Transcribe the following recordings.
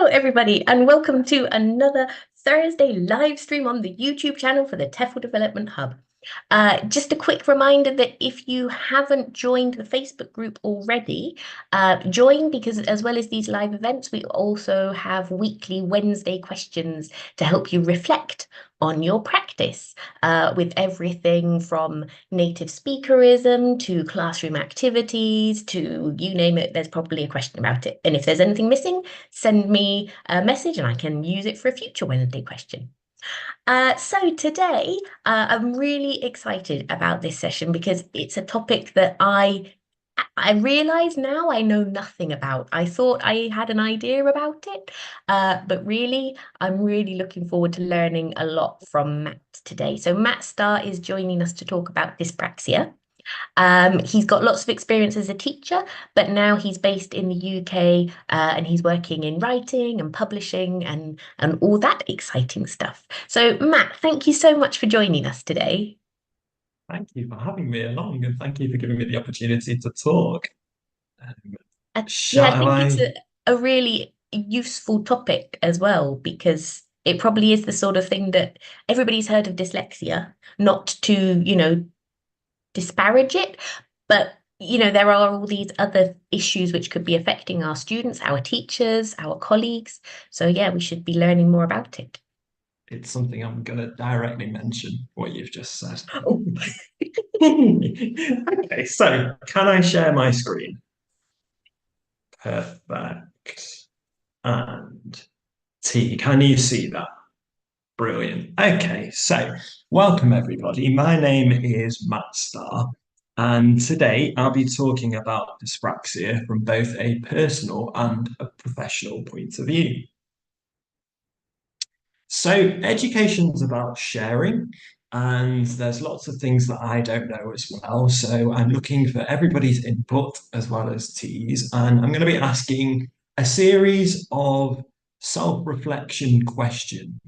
everybody, and welcome to another Thursday live stream on the YouTube channel for the TEFL Development Hub. Just a quick reminder that if you haven't joined the Facebook group already, join, because as well as these live events, we also have weekly Wednesday questions to help you reflect on your practice, with everything from native speakerism to classroom activities to you name it, there's probably a question about it. And if there's anything missing, send me a message and I can use it for a future Wednesday question. So today, I'm really excited about this session because it's a topic that I realize now I know nothing about. I thought I had an idea about it, but really, I'm really looking forward to learning a lot from Matt today. So Matt Starr is joining us to talk about dyspraxia. He's got lots of experience as a teacher, but now he's based in the UK, and he's working in writing and publishing and all that exciting stuff. So Matt, thank you so much for joining us today. Thank you for having me along, and thank you for giving me the opportunity to talk. Um, Yeah, I shall think it's I? a really useful topic as well because it probably is the sort of thing that everybody's heard of dyslexia, not to, disparage it, but there are all these other issues which could be affecting our students, our teachers, our colleagues. So yeah, we should be learning more about it. It's something I'm going to directly mention what you've just said. Oh, Okay, so can I share my screen? Perfect. And T, can you see that? Brilliant. Okay, so welcome everybody. My name is Matt Starr, and today I'll be talking about dyspraxia from both a personal and a professional point of view. So, education's about sharing, and there's lots of things that I don't know as well. So, I'm looking for everybody's input as well as T's, and I'm going to be asking a series of self reflection questions.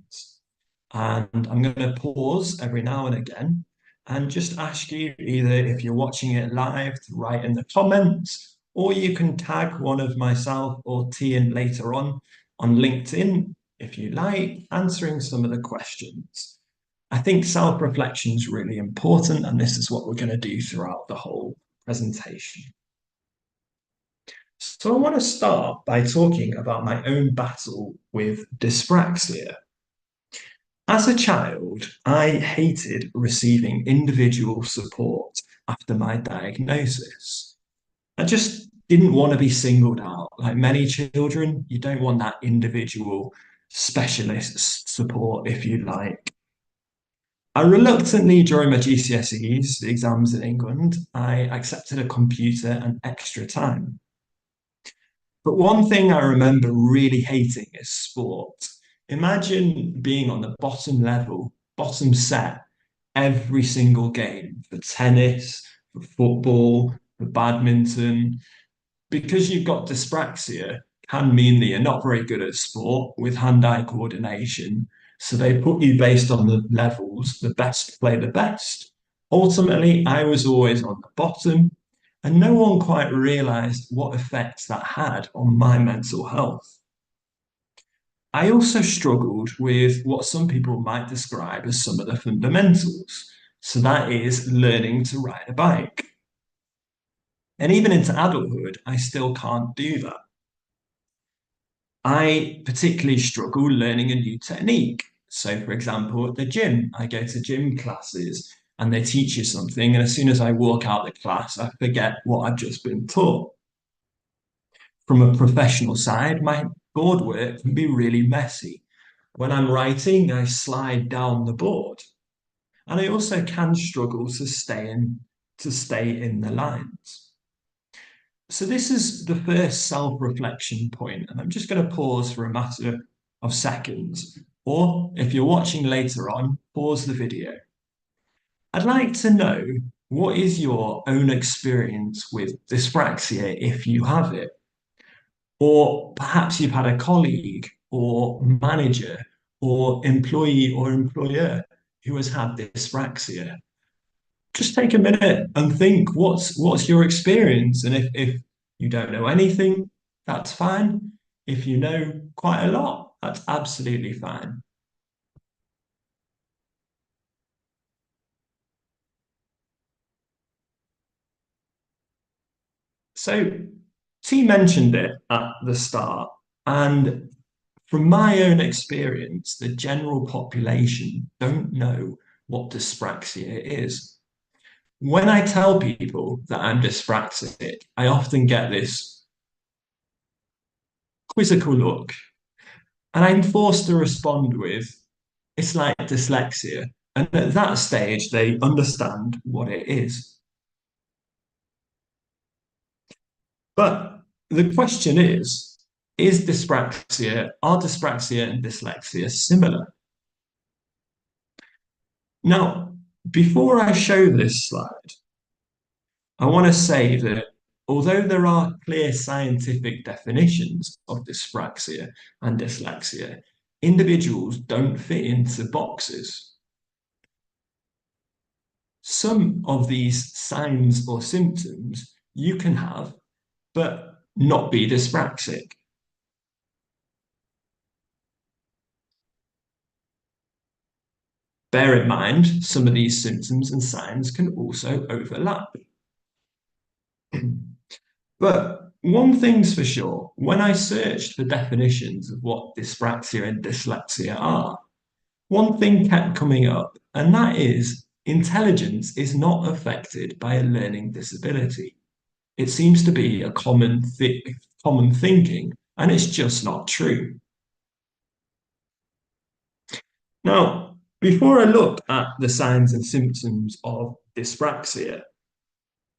And I'm going to pause every now and again and just ask you either if you're watching it live to write in the comments, or you can tag one of myself or T in later on LinkedIn if you like, answering some of the questions. I think self reflection is really important, and this is what we're going to do throughout the whole presentation. So, I want to start by talking about my own battle with dyspraxia. As a child, I hated receiving individual support after my diagnosis. I just didn't want to be singled out. Like many children, you don't want that individual specialist support, if you like. I reluctantly, during my GCSEs, the exams in England, I accepted a computer and extra time. But one thing I remember really hating is sport. Imagine being on the bottom level, bottom set, every single game for tennis, for football, for badminton. Because you've got dyspraxia, can mean that you're not very good at sport with hand-eye coordination. So they put you based on the levels, the best play the best. Ultimately, I was always on the bottom, and no one quite realized what effects that had on my mental health. I also struggled with what some people might describe as some of the fundamentals. So that is learning to ride a bike. And even into adulthood, I still can't do that. I particularly struggle learning a new technique. So, for example, at the gym, I go to gym classes and they teach you something. And as soon as I walk out the class, I forget what I've just been taught. From a professional side, my board work can be really messy. When I'm writing, I slide down the board. And I also can struggle to stay in the lines. So this is the first self-reflection point, and I'm just going to pause for a matter of seconds. Or if you're watching later on, pause the video. I'd like to know, what is your own experience with dyspraxia if you have it? Or perhaps you've had a colleague or manager or employee or employer who has had dyspraxia. Just take a minute and think, what's your experience? And if you don't know anything, that's fine. If you know quite a lot, that's absolutely fine. So, T mentioned it at the start, and from my own experience, the general population don't know what dyspraxia is. When I tell people that I'm dyspraxic, I often get this quizzical look, and I'm forced to respond with, it's like dyslexia. And at that stage, they understand what it is. But the question are dyspraxia and dyslexia similar? Now, before I show this slide, I want to say that although there are clear scientific definitions of dyspraxia and dyslexia, individuals don't fit into boxes. Some of these signs or symptoms you can have, but not be dyspraxic. Bear in mind, some of these symptoms and signs can also overlap. But one thing's for sure, when I searched for definitions of what dyspraxia and dyslexia are, one thing kept coming up, and that is intelligence is not affected by a learning disability. It seems to be a common thinking, and it's just not true. Now, before I look at the signs and symptoms of dyspraxia,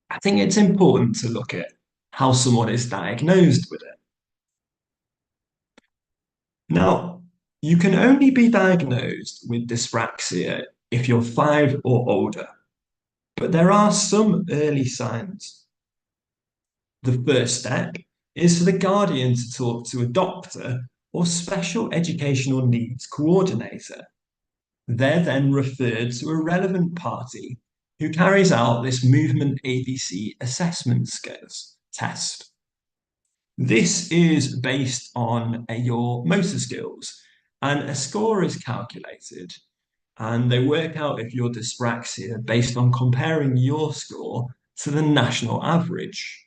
I think it's important to look at how someone is diagnosed with it. Now, you can only be diagnosed with dyspraxia if you're 5 or older, but there are some early signs. The first step is for the guardian to talk to a doctor or special educational needs coordinator. They're then referred to a relevant party who carries out this movement ABC assessment skills test. This is based on your motor skills, and a score is calculated, and they work out if you're dyspraxia based on comparing your score to the national average.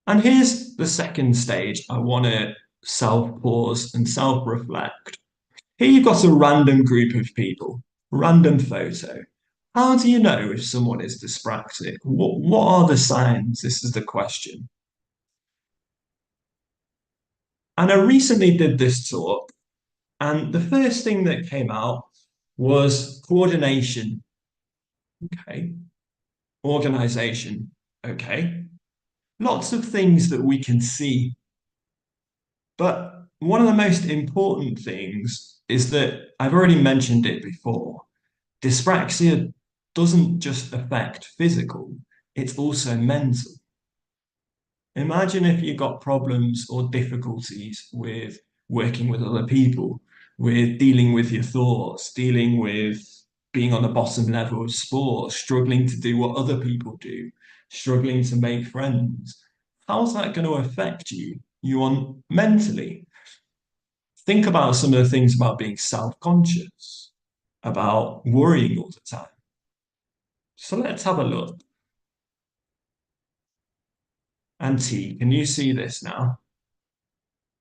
And here's the second stage. I want to self pause and self reflect. Here you've got a random group of people, random photo. How do you know if someone is dyspraxic? What are the signs? This is the question. And I recently did this talk, and the first thing that came out was coordination. Okay. Organization. Okay. Lots of things that we can see. But one of the most important things is that I've already mentioned it before. Dyspraxia doesn't just affect physical, it's also mental. Imagine if you got problems or difficulties with working with other people, with dealing with your thoughts, dealing with being on the bottom level of sport, struggling to do what other people do, struggling to make friends. How's that going to affect you on mentally? Think about some of the things about being self-conscious, about worrying all the time. So let's have a look. And T, can you see this now?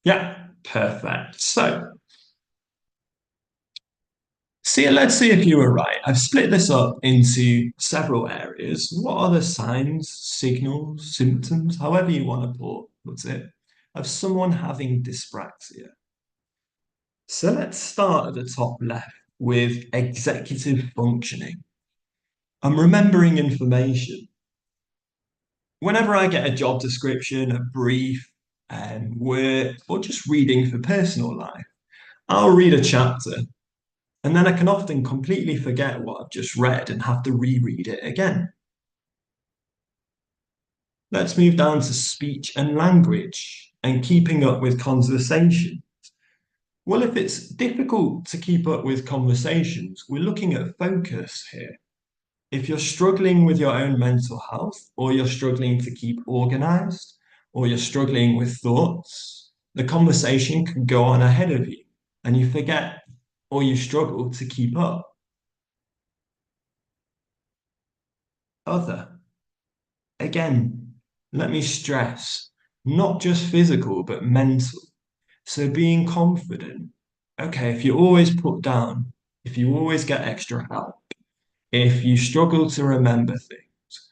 Yeah, perfect. Let's see if you were right. I've split this up into several areas. What are the signs, signals, symptoms, however you want to put it, of someone having dyspraxia? So let's start at the top left with executive functioning. I'm remembering information. Whenever I get a job description, a brief, work, or just reading for personal life, I'll read a chapter and then I can often completely forget what I've just read and have to reread it again. Let's move down to speech and language and keeping up with conversation. Well, if it's difficult to keep up with conversations, we're looking at focus here. If you're struggling with your own mental health, or you're struggling to keep organized, or you're struggling with thoughts, the conversation can go on ahead of you and you forget or you struggle to keep up. Other, again, let me stress, not just physical, but mental. So being confident, okay, if you're always put down, if you always get extra help, if you struggle to remember things,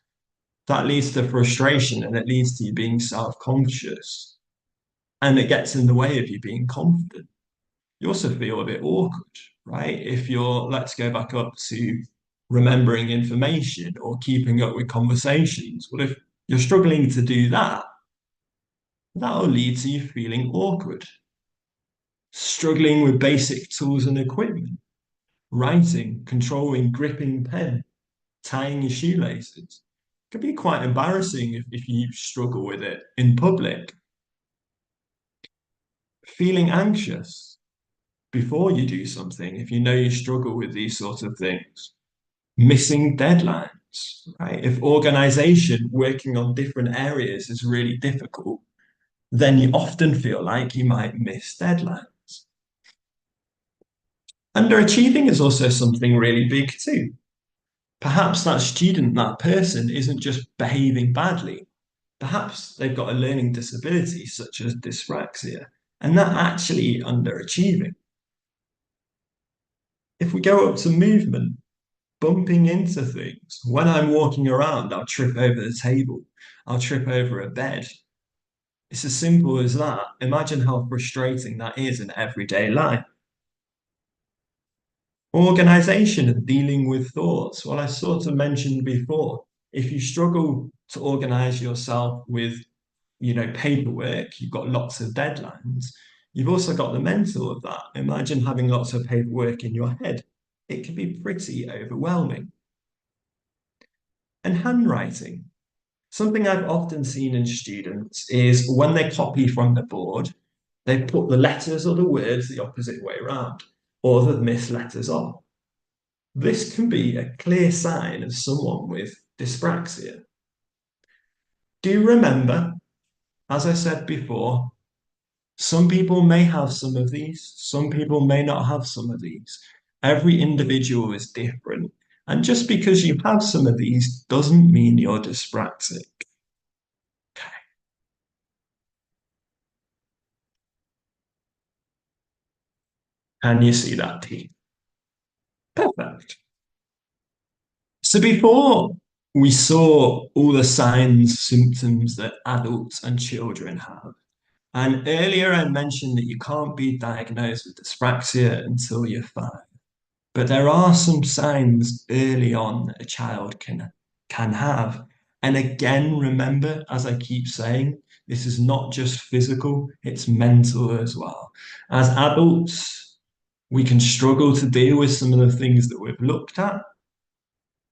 that leads to frustration and it leads to you being self-conscious and it gets in the way of you being confident. You also feel a bit awkward, right? If you're, let's go back up to remembering information or keeping up with conversations. Well, if you're struggling to do that, that'll lead to you feeling awkward, struggling with basic tools and equipment, writing, controlling, gripping pen, tying your shoelaces. It can be quite embarrassing if you struggle with it in public. Feeling anxious before you do something, if you know you struggle with these sorts of things. Missing deadlines, right? If organization working on different areas is really difficult, then you often feel like you might miss deadlines. Underachieving is also something really big too. Perhaps that student, that person isn't just behaving badly. Perhaps they've got a learning disability such as dyspraxia, and that actually underachieving. If we go up to movement, bumping into things. When I'm walking around, I'll trip over the table. I'll trip over a bed. It's as simple as that. Imagine how frustrating that is in everyday life. Organization and dealing with thoughts. Well, I sort of mentioned before, if you struggle to organize yourself with, paperwork, you've got lots of deadlines. You've also got the mental of that. Imagine having lots of paperwork in your head. It can be pretty overwhelming. And handwriting. Something I've often seen in students is when they copy from the board, they put the letters or the words the opposite way around, or they've missed letters off. This can be a clear sign of someone with dyspraxia. Do remember, as I said before, some people may have some of these, some people may not have some of these. Every individual is different. And just because you have some of these doesn't mean you're dyspraxic. Can you see that, T? Perfect. So before we saw all the signs, symptoms that adults and children have, and earlier I mentioned that you can't be diagnosed with dyspraxia until you're 5. But there are some signs early on that a child can have. And again, remember, as I keep saying, this is not just physical, it's mental as well. As adults, we can struggle to deal with some of the things that we've looked at,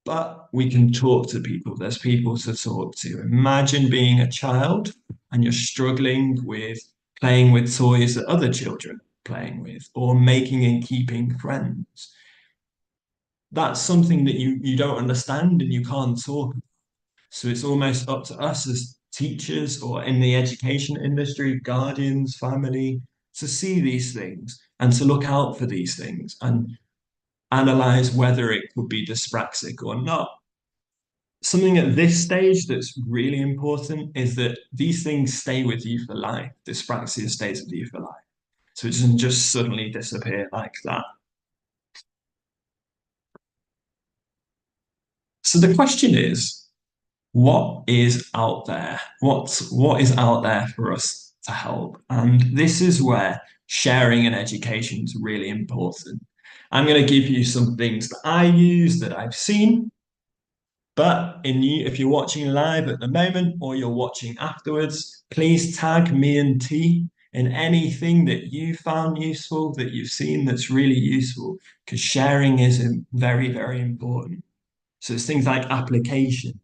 but we can talk to people. There's people to talk to. Imagine being a child and you're struggling with playing with toys that other children are playing with, or making and keeping friends. That's something that you don't understand and you can't talk. So it's almost up to us as teachers or in the education industry, guardians, family, to see these things and to look out for these things and analyze whether it could be dyspraxic or not. Something at this stage that's really important is that these things stay with you for life. Dyspraxia stays with you for life. So it doesn't just suddenly disappear like that. So the question is, what is out there? What is out there for us to help? And this is where sharing and education is really important. I'm going to give you some things that I use that I've seen. But if you're watching live at the moment or you're watching afterwards, please tag me and T in anything that you found useful, that you've seen that's really useful, because sharing is very, very important. So it's things like application,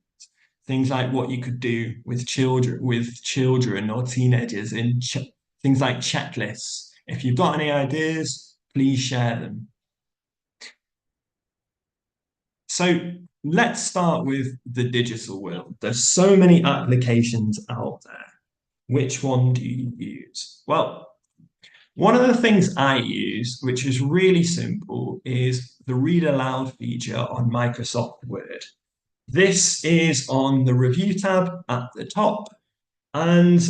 things like what you could do with children or teenagers in things like checklists. If you've got any ideas, please share them. So let's start with the digital world. There's so many applications out there. Which one do you use? Well, one of the things I use, which is really simple, is the read aloud feature on Microsoft Word. This is on the review tab at the top. And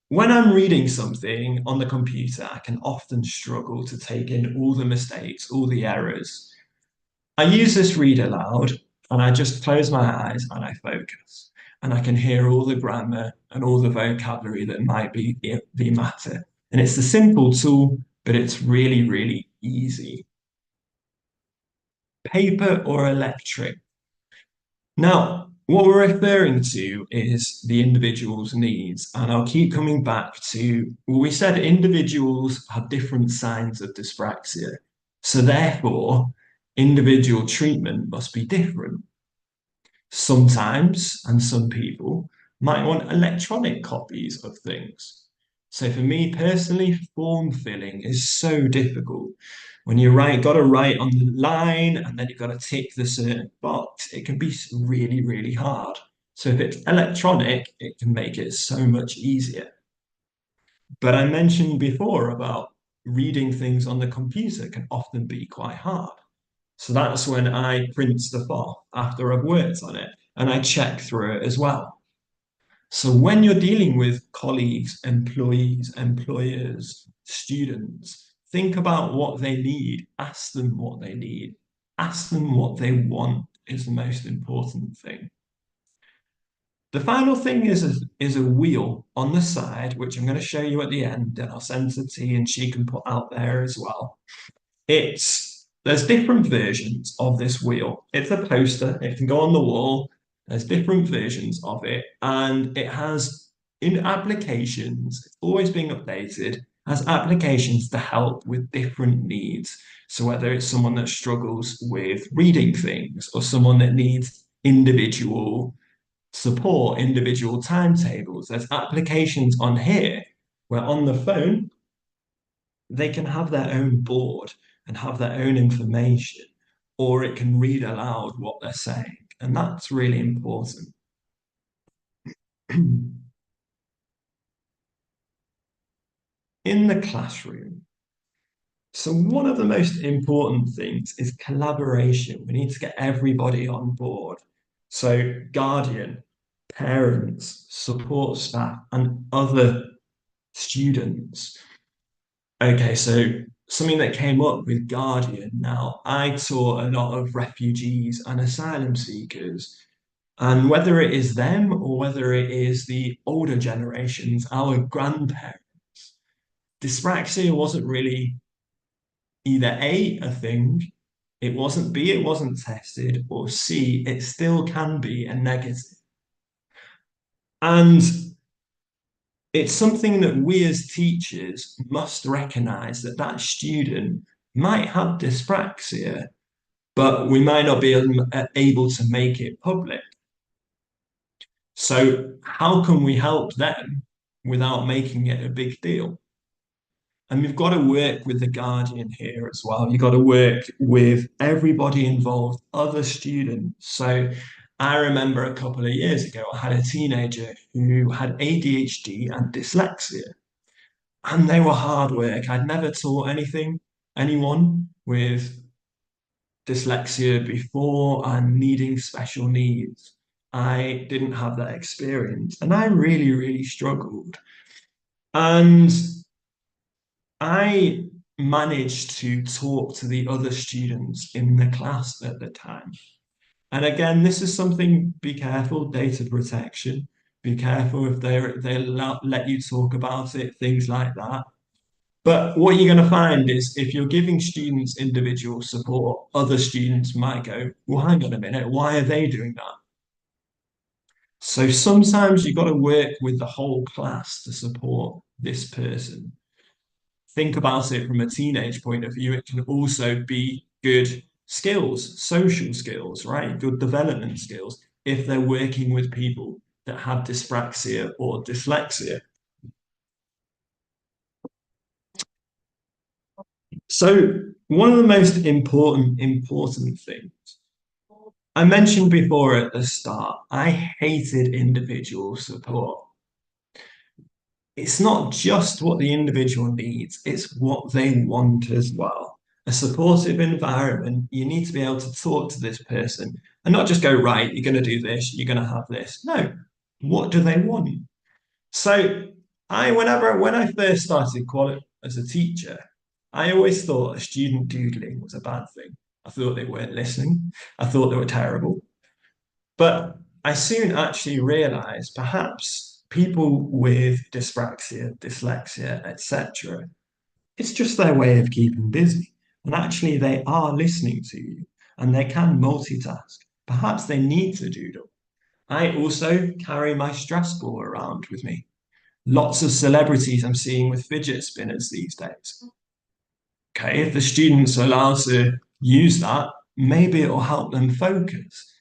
when I'm reading something on the computer, I can often struggle to take in all the mistakes, all the errors. I use this read aloud and I just close my eyes and I focus. And I can hear all the grammar and all the vocabulary that might be matter. And it's a simple tool, but it's really, really easy. Paper or electric? Now, what we're referring to is the individual's needs. And I'll keep coming back to, well, we said individuals have different signs of dyspraxia. So therefore, individual treatment must be different. Sometimes, and some people might want electronic copies of things. So for me personally, form filling is so difficult. When you got to write on the line and then you've got to tick the certain box, it can be really, really hard. So if it's electronic, it can make it so much easier. But I mentioned before about reading things on the computer can often be quite hard. So that's when I print stuff off after I've worked on it and I check through it as well. So when you're dealing with colleagues, employees, employers, students, think about what they need, ask them what they need, ask them what they want is the most important thing. The final thing is a wheel on the side, which I'm going to show you at the end, and I'll send to T and she can put out there as well. There's different versions of this wheel. It's a poster, it can go on the wall. There's different versions of it, and it has in applications, it's always being updated, has applications to help with different needs. So whether it's someone that struggles with reading things or someone that needs individual support, individual timetables, there's applications on here where on the phone they can have their own board and have their own information, or it can read aloud what they're saying. And that's really important. In the classroom, so one of the most important things is collaboration. We need to get everybody on board. So guardian, parents, support staff, and other students. Okay, so something that came up with Guardian. Now, I taught a lot of refugees and asylum seekers, and whether it is them or whether it is the older generations, our grandparents, dyspraxia wasn't really either a thing, it wasn't B, it wasn't tested, or C, it still can be a negative. And it's something that we as teachers must recognize that that student might have dyspraxia, but we might not be able to make it public. So how can we help them without making it a big deal? And we've got to work with the guardian here as well. You've got to work with everybody involved, other students. So I remember a couple of years ago, I had a teenager who had ADHD and dyslexia, and they were hard work. I'd never taught anyone with dyslexia before and needing special needs. I didn't have that experience, and I really, really struggled. And I managed to talk to the other students in the class at the time. And again, this is something, be careful, data protection. Be careful if they let you talk about it, things like that. But what you're going to find is if you're giving students individual support, other students might go, well, hang on a minute, why are they doing that? So sometimes you've got to work with the whole class to support this person. Think about it from a teenage point of view. It can also be good skills, social skills, right? Good development skills if they're working with people that have dyspraxia or dyslexia. So one of the most important things I mentioned before at the start, I hated individual support. It's not just what the individual needs, it's what they want as well. A supportive environment, you need to be able to talk to this person and not just go, right, you're going to do this, you're going to have this. No, what do they want? So when I first started as a teacher, I always thought a student doodling was a bad thing. I thought they weren't listening. I thought they were terrible. But I soon actually realized perhaps people with dyspraxia, dyslexia, etc., it's just their way of keeping busy. And actually, they are listening to you and they can multitask. Perhaps they need to doodle. I also carry my stress ball around with me. Lots of celebrities I'm seeing with fidget spinners these days. Okay, if the students are allowed to use that, maybe it will help them focus.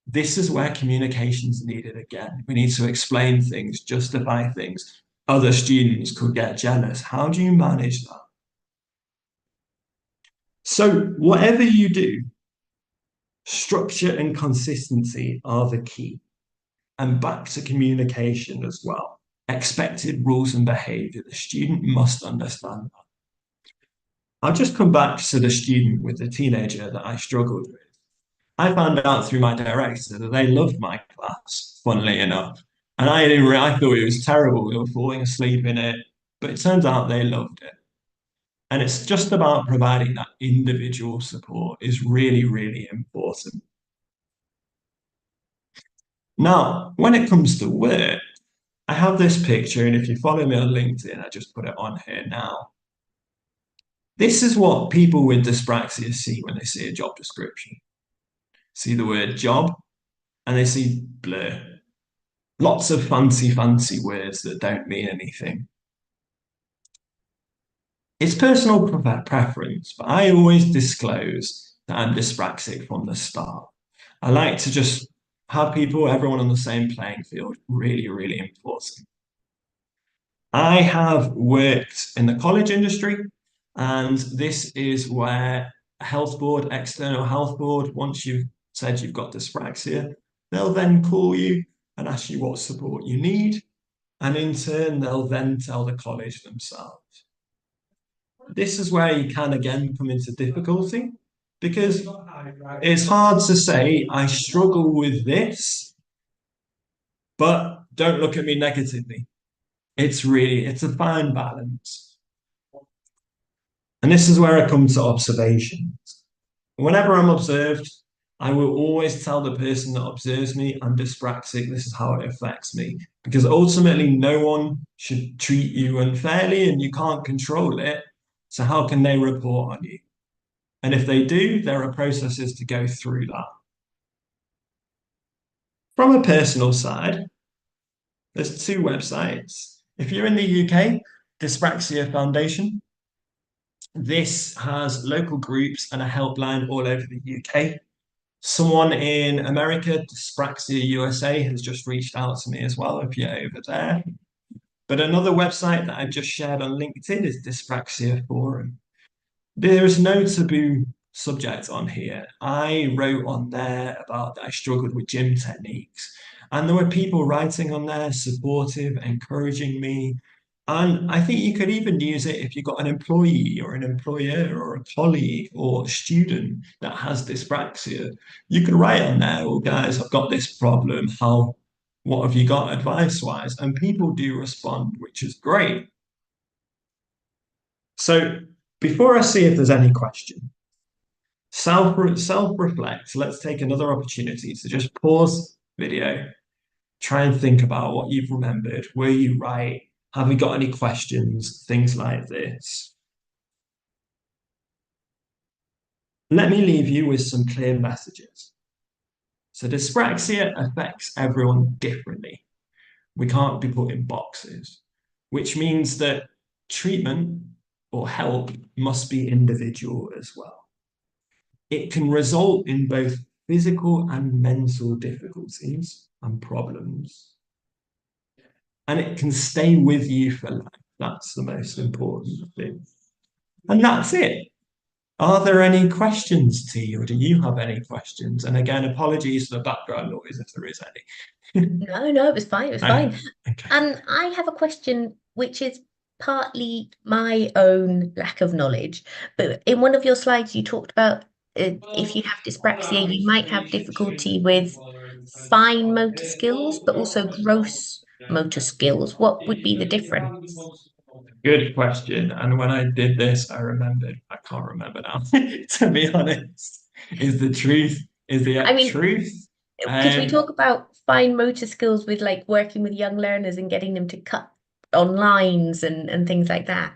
This is where communication's needed again. We need to explain things, justify things. Other students could get jealous. How do you manage that? So, whatever you do, structure and consistency are the key. And back to communication as well. Expected rules and behavior. The student must understand that. I'll just come back to the student with the teenager that I struggled with. I found out through my director that they loved my class, funnily enough. And I thought it was terrible. We were falling asleep in it, but it turns out they loved it. And it's just about providing that individual support is really, really important. Now, when it comes to work, I have this picture, and if you follow me on LinkedIn, I just put it on here now. This is what people with dyspraxia see when they see a job description. See the word job, and they see blur. Lots of fancy words that don't mean anything. It's personal preference, but I always disclose that I'm dyspraxic from the start. I like to just have everyone on the same playing field. Really, really important. I have worked in the college industry, and this is where a health board, external health board, once you've said you've got dyspraxia, they'll then call you and ask you what support you need. And in turn, they'll then tell the college themselves. This is where you can again come into difficulty because it's hard to say, I struggle with this, but don't look at me negatively. It's a fine balance. And this is where I come to observations. Whenever I'm observed, I will always tell the person that observes me, I'm dyspraxic, this is how it affects me. Because ultimately, no one should treat you unfairly and you can't control it. So, how can they report on you? And if they do, there are processes to go through that. From a personal side, there's two websites. If you're in the UK, Dyspraxia Foundation. This has local groups and a helpline all over the UK. Someone in America, Dyspraxia USA, has just reached out to me as well if you're over there. But another website that I've just shared on LinkedIn is Dyspraxia Forum. There is no taboo subject on here. I wrote on there about that I struggled with gym techniques. And there were people writing on there, supportive, encouraging me. And I think you could even use it if you've got an employee or an employer or a colleague or a student that has dyspraxia. You could write on there, oh, guys, I've got this problem. What have you got advice wise? And people do respond, which is great. So before I see if there's any question, self-reflect. Let's take another opportunity to just pause video, try and think about what you've remembered. Were you right? Have you got any questions? Things like this. Let me leave you with some clear messages. So dyspraxia affects everyone differently. We can't be put in boxes, which means that treatment or help must be individual as well. It can result in both physical and mental difficulties and problems. And it can stay with you for life. That's the most important thing. And that's it. Are there any questions, T, or do you have any questions? And again, apologies for the background noise if there is any. No, no, it was fine. It was Okay. fine. Okay. And I have a question which is partly my own lack of knowledge. But in one of your slides, you talked about if you have dyspraxia, you might have difficulty with fine motor skills, but also gross motor skills. What would be the difference? Good question. And when I did this, I remembered. I can't remember now, to be honest. Is the truth, is the I mean, truth. because we Um, talk about fine motor skills with like working with young learners and getting them to cut on lines and things like that.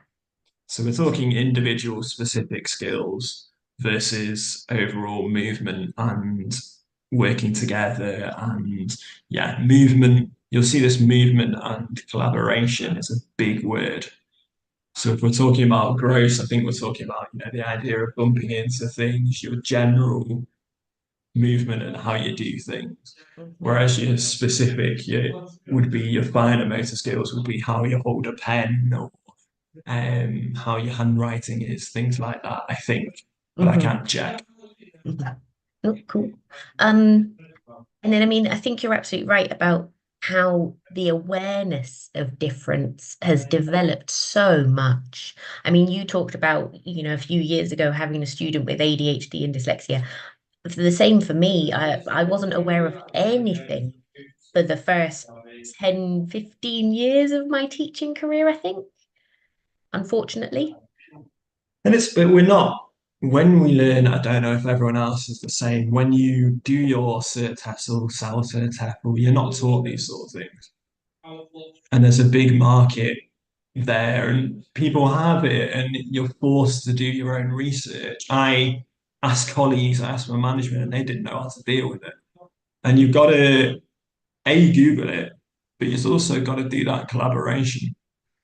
so we're talking individual specific skills versus overall movement and working together and yeah, movement. You'll see this movement and collaboration is a big word. So if we're talking about gross, I think we're talking about, the idea of bumping into things, your general movement and how you do things. Mhm, Whereas your specific, would be your finer motor skills would be how you hold a pen or how your handwriting is, things like that, I think. But I mhm, can't check. mhm. Oh, cool. Um, and then I mean, I think you're absolutely right about how the awareness of difference has developed so much. I mean, you talked about, a few years ago having a student with ADHD and dyslexia. The same for me. I wasn't aware of anything for the first 10, 15 years of my teaching career, I think, unfortunately. But we're not, when we learn, I don't know if everyone else is the same, when you do your cert TESOL, SAL cert TEFL, you're not taught these sort of things. And there's a big market there and people have it and you're forced to do your own research. I asked colleagues, I asked my management and they didn't know how to deal with it. And you've got to Google it, but you've also got to do that collaboration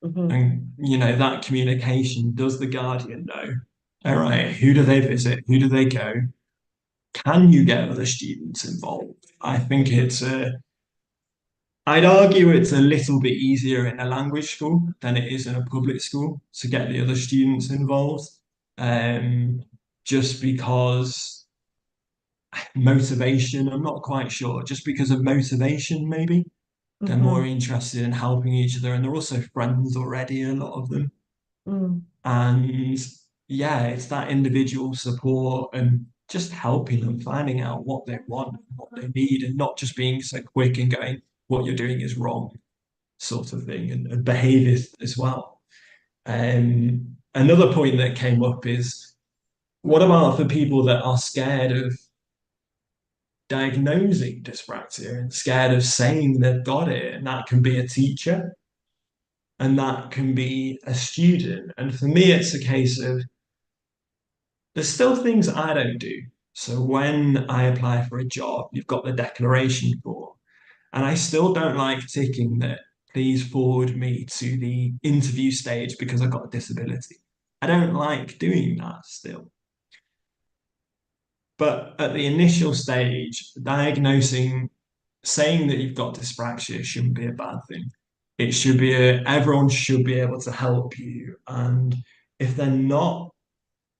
Mhm, and that communication. Does the guardian know? All right, who do they visit? Who do they go? Can you get other students involved? I think I'd argue it's a little bit easier in a language school than it is in a public school to get the other students involved. Um, just because motivation, I'm not quite sure, just because of motivation, maybe. They're more mhm, interested in helping each other and they're also friends already, a lot of them. mm, And yeah, it's that individual support and just helping them, finding out what they want, what they need, and not just being so quick and going, what you're doing is wrong, sort of thing, and behavior as well. Another point that came up is what about for people that are scared of diagnosing dyspraxia and scared of saying they've got it? And that can be a teacher and that can be a student. And for me, it's a case of there's still things I don't do. So when I apply for a job, you've got the declaration form, and I still don't like ticking that please forward me to the interview stage because I've got a disability. I don't like doing that still. But at the initial stage, diagnosing, saying that you've got dyspraxia shouldn't be a bad thing. It should be everyone should be able to help you. And if they're not,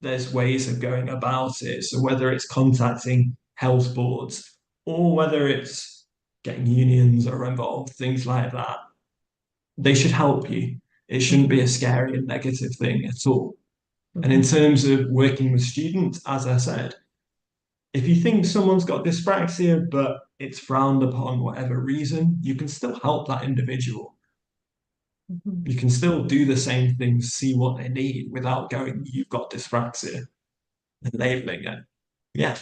there's ways of going about it. So whether it's contacting health boards or whether it's getting unions are involved, things like that, they should help you. It shouldn't be a mhm, scary and negative thing at all. And in mhm, terms of working with students, as I said, if you think someone's got dyspraxia, but it's frowned upon whatever reason, you can still help that individual. mhm. You can still do the same things, see what they need without going, you've got dyspraxia and labeling it. Yeah.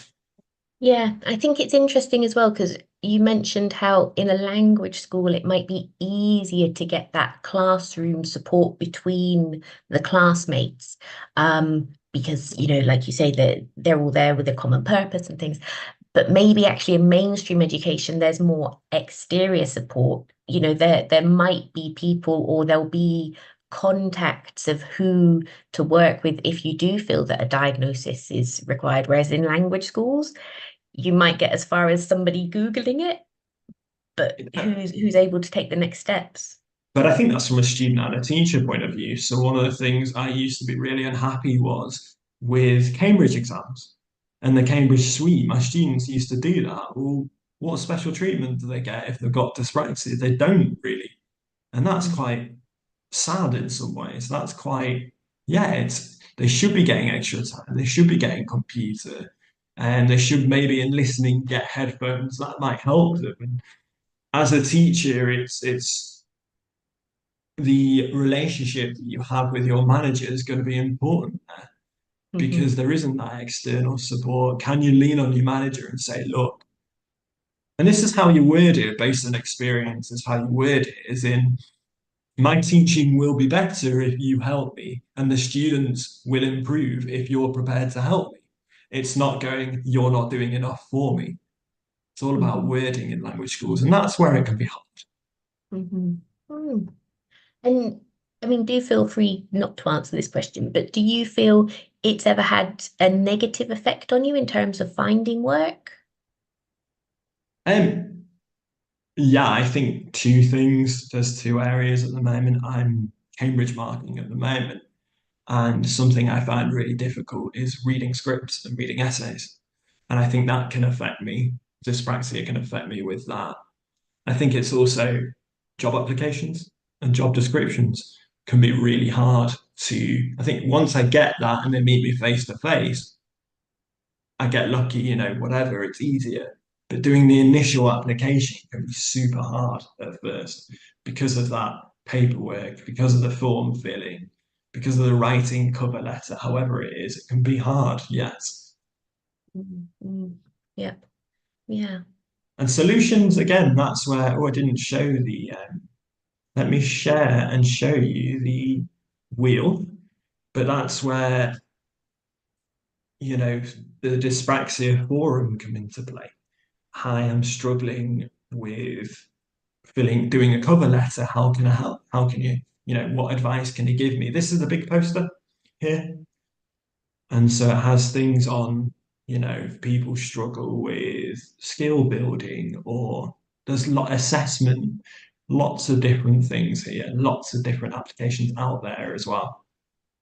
Yeah, I think it's interesting as well because you mentioned how in a language school it might be easier to get that classroom support between the classmates. Because, like you say, they're all there with a common purpose and things. But maybe actually in mainstream education, there's more exterior support. There might be people or there'll be contacts of who to work with if you do feel that a diagnosis is required. Whereas in language schools, you might get as far as somebody Googling it, but who's able to take the next steps? But I think that's from a student and a teacher point of view. So one of the things I used to be really unhappy was with Cambridge exams and the Cambridge suite. My students used to do that. Well, what special treatment do they get if they've got dyspraxia? They don't really. And that's Mhm. quite sad in some ways. That's quite, yeah, it's they should be getting extra time. They should be getting computer and they should maybe in listening get headphones. That might help them. And as a teacher, it's the relationship that you have with your manager is going to be important there because Mhm. there isn't that external support. Can you lean on your manager and say, look, and this is how you word it based on experience, is how you word it, is in my teaching will be better if you help me, and the students will improve if you're prepared to help me. It's not going, you're not doing enough for me. It's all about Mhm. wording in language schools, and that's where it can be hard. Mhm. Mm. And I mean, do feel free not to answer this question, but do you feel it's ever had a negative effect on you in terms of finding work? Um, yeah, I think two things. There's two areas at the moment. I'm Cambridge marking at the moment, and something I find really difficult is reading scripts and reading essays. And I think that can affect me. Dyspraxia can affect me with that. I think it's also job applications and job descriptions can be really hard to. I think once I get that and they meet me face to face, I get lucky, whatever, it's easier. But doing the initial application can be super hard at first because of that paperwork, because of the form filling, because of the writing cover letter, however it is, it can be hard, yes. Mm, mm. Yep. Yeah. And solutions, again, that's where, oh, I didn't show let me share and show you the wheel, but that's where, you know, the dyspraxia forum come into play. Hi, I'm struggling with doing a cover letter. How can I help? How can what advice can you give me? This is a big poster here. And so it has things on, if people struggle with skill building or there's lot assessment, lots of different things here, lots of different applications out there as well.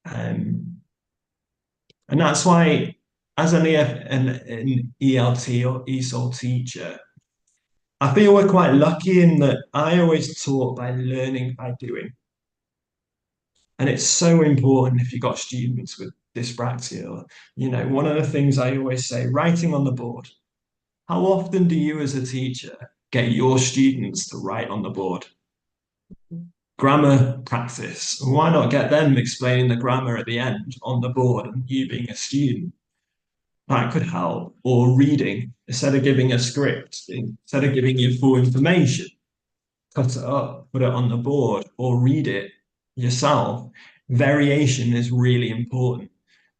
And that's why as an ELT or ESOL teacher, I feel we're quite lucky in that I always taught by learning by doing. And it's so important if you've got students with dyspraxia. One of the things I always say, writing on the board. How often do you as a teacher get your students to write on the board? Grammar practice. Why not get them explaining the grammar at the end on the board and you being a student? That could help. Or reading, instead of giving a script, instead of giving you full information, cut it up, put it on the board, or read it yourself. Variation is really important.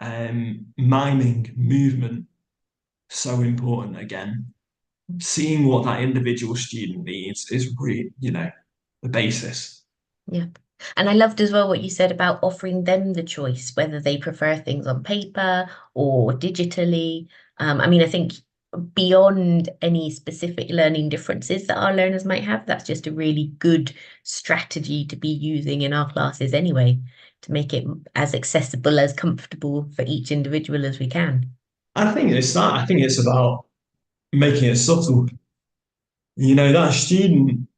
Miming, movement, so important again. Seeing what that individual student needs is really, the basis. Yep. And I loved as well what you said about offering them the choice, whether they prefer things on paper or digitally. I mean, I think beyond any specific learning differences that our learners might have, that's just a really good strategy to be using in our classes anyway, to make it as accessible, as comfortable for each individual as we can. I think it's that. I think it's about making it subtle. That student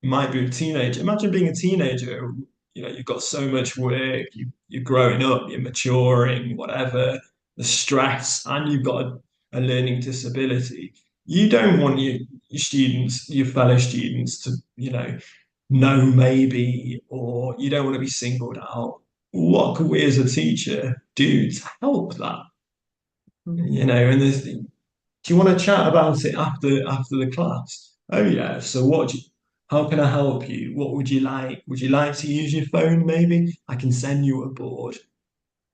might be a teenager. Imagine being a teenager. You've got so much work. You're growing up. You're maturing. Whatever the stress, and you've got a learning disability. You don't want your students, your fellow students, to know maybe, or you don't want to be singled out. What can we as a teacher do to help that? Mm, And do you want to chat about it after the class? Oh yeah. So how can I help you? What would you like? Would you like to use your phone maybe? I can send you a board.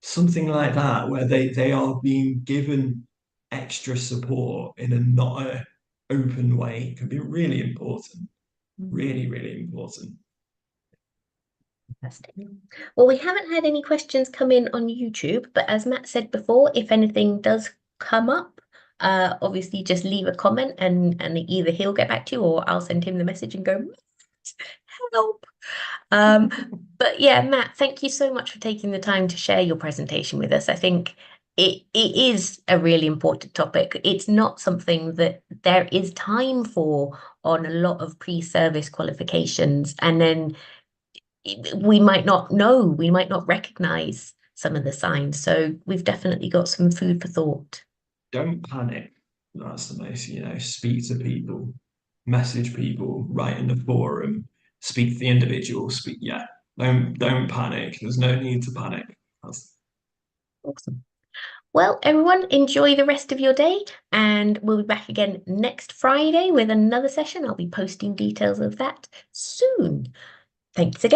Something like that, where they are being given extra support in a not a open way can be really important. mm. Really, really important. Fantastic. Well, we haven't had any questions come in on YouTube, but as Matt said before, if anything does come up, obviously just leave a comment and either he'll get back to you or I'll send him the message and go, "Matt, help." Um, but yeah, Matt, thank you so much for taking the time to share your presentation with us. I think it is a really important topic. It's not something that there is time for on a lot of pre-service qualifications. And then we might not know, we might not recognize some of the signs. So we've definitely got some food for thought. Don't panic. That's the most, speak to people, message people, write in the forum, speak to the individual, yeah. Don't panic. There's no need to panic. That's Awesome. Well, everyone, enjoy the rest of your day, and we'll be back again next Friday with another session. I'll be posting details of that soon. Thanks again.